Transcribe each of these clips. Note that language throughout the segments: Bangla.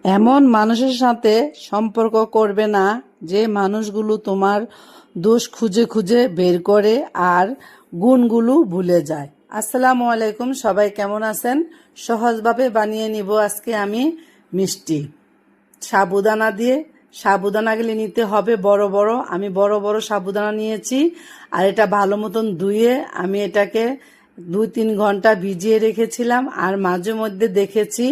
এমন মানুষের সাথে সম্পর্ক করবে না যে মানুষগুলো তোমার দোষ খুঁজে খুঁজে বের করে আর গুণগুলো ভুলে যায়। আসসালামু আলাইকুম, সবাই কেমন আছেন? সহজভাবে বানিয়ে নিব আজকে আমি মিষ্টি সাবুদানা দিয়ে। সাবুদানাগুলি নিতে হবে বড় বড়, আমি বড় বড় সাবুদানা নিয়েছি। আর এটা ভালো মতন ধুয়ে আমি এটাকে 2-3 ঘন্টা ভিজিয়ে রেখেছিলাম। আর মাঝে মধ্যে দেখেছি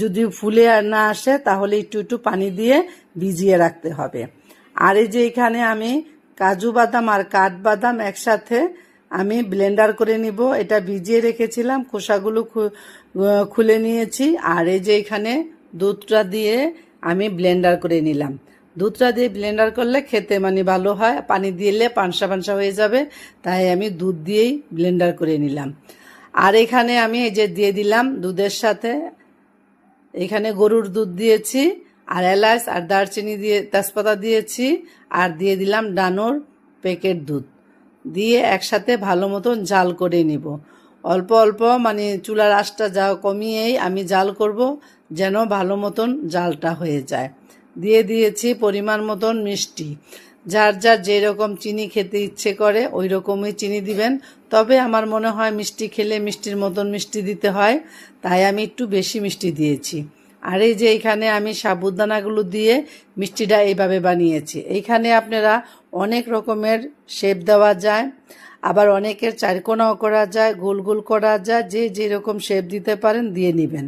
যদি ফুলে আর না আসে তাহলে একটু একটু পানি দিয়ে ভিজিয়ে রাখতে হবে। আর এই যে এখানে আমি কাজু বাদাম আর কাঠবাদাম একসাথে আমি ব্লেন্ডার করে নিব। এটা ভিজিয়ে রেখেছিলাম, খোসাগুলো খুলে নিয়েছি। আর এই যে এখানে দুধটা দিয়ে আমি ব্লেন্ডার করে নিলাম। দুধটা দিয়ে ব্লেন্ডার করলে খেতে ভালো হয়, পানি দিলে পানসা পানসা হয়ে যাবে, তাই আমি দুধ দিয়েই ব্লেন্ডার করে নিলাম। আর এখানে আমি এই যে দিয়ে দিলাম দুধের সাথে, এখানে গরুর দুধ দিয়েছি, আর এলাচ আর দারচিনি দিয়ে তেজপাতা দিয়েছি, আর দিয়ে দিলাম ডানোর প্যাকেট দুধ দিয়ে একসাথে ভালো মতন জাল করে নিব। অল্প অল্প চুলার আঁচটা যা কমিয়েই আমি জাল করব, যেন ভালো মতন জালটা হয়ে যায়। দিয়ে দিয়েছি পরিমাণ মতন মিষ্টি, যার যার যেরকম চিনি খেতে ইচ্ছে করে ওই রকমই চিনি দিবেন। তবে আমার মনে হয় মিষ্টি খেলে মিষ্টির মতন মিষ্টি দিতে হয়, তাই আমি একটু বেশি মিষ্টি দিয়েছি। আর এই যে এইখানে আমি সাবুদানাগুলো দিয়ে মিষ্টিটা এইভাবে বানিয়েছি। এইখানে আপনারা অনেক রকমের শেপ দেওয়া যায়, আবার অনেকের চারকোনাও করা যায়, গোল গোল করা যায়, যে যেরকম শেপ দিতে পারেন দিয়ে নেবেন।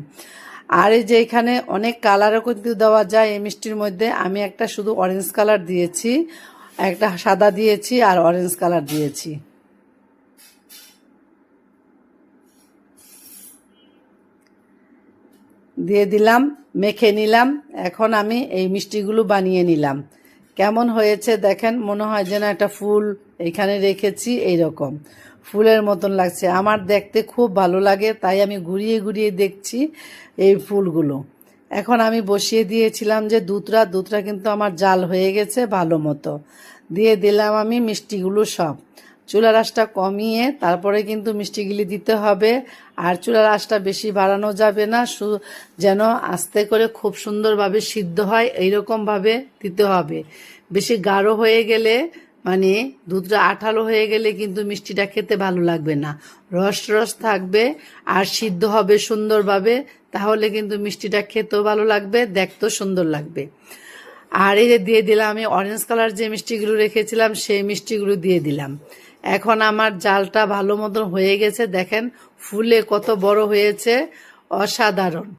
আর এই যে এখানে অনেক কালারও কিন্তু দেওয়া যায় এই মিষ্টির মধ্যে। আমি একটা শুধু অরেঞ্জ কালার দিয়েছি, একটা সাদা দিয়েছি আর অরেঞ্জ কালার দিয়েছি। দিয়ে দিলাম, মেখে নিলাম। এখন আমি এই মিষ্টিগুলো বানিয়ে নিলাম। কেমন হয়েছে দেখেন, মনে হয় যেন একটা ফুল এখানে রেখেছি, এইরকম ফুলের মতন লাগছে। আমার দেখতে খুব ভালো লাগে, তাই আমি ঘুরিয়ে ঘুরিয়ে দেখছি এই ফুলগুলো। এখন আমি বসিয়ে দিয়েছিলাম যে দুধটা কিন্তু আমার জাল হয়ে গেছে ভালো মতো। দিয়ে দিলাম আমি মিষ্টিগুলো সব। চুলার আঁচটা কমিয়ে তারপরে কিন্তু মিষ্টিগুলি দিতে হবে। আর চুলার আঁচটা বেশি বাড়ানো যাবে না, যেন আস্তে করে খুব সুন্দরভাবে সিদ্ধ হয় এইরকমভাবে দিতে হবে। বেশি গাঢ় হয়ে গেলে দুধটা আঠালো হয়ে গেলে কিন্তু মিষ্টিটা খেতে ভালো লাগবে না। রস রস থাকবে আর সিদ্ধ হবে সুন্দরভাবে, তাহলে কিন্তু মিষ্টিটা খেতেও ভালো লাগবে, দেখতেও সুন্দর লাগবে। আর এই যে দিয়ে দিলাম আমি অরেঞ্জ কালার যে মিষ্টিগুলো রেখেছিলাম সেই মিষ্টিগুলো দিয়ে দিলাম। এখন আমার জালটা ভালো মতন হয়ে গেছে, দেখেন ফুলে কত বড় হয়েছে, অসাধারণ।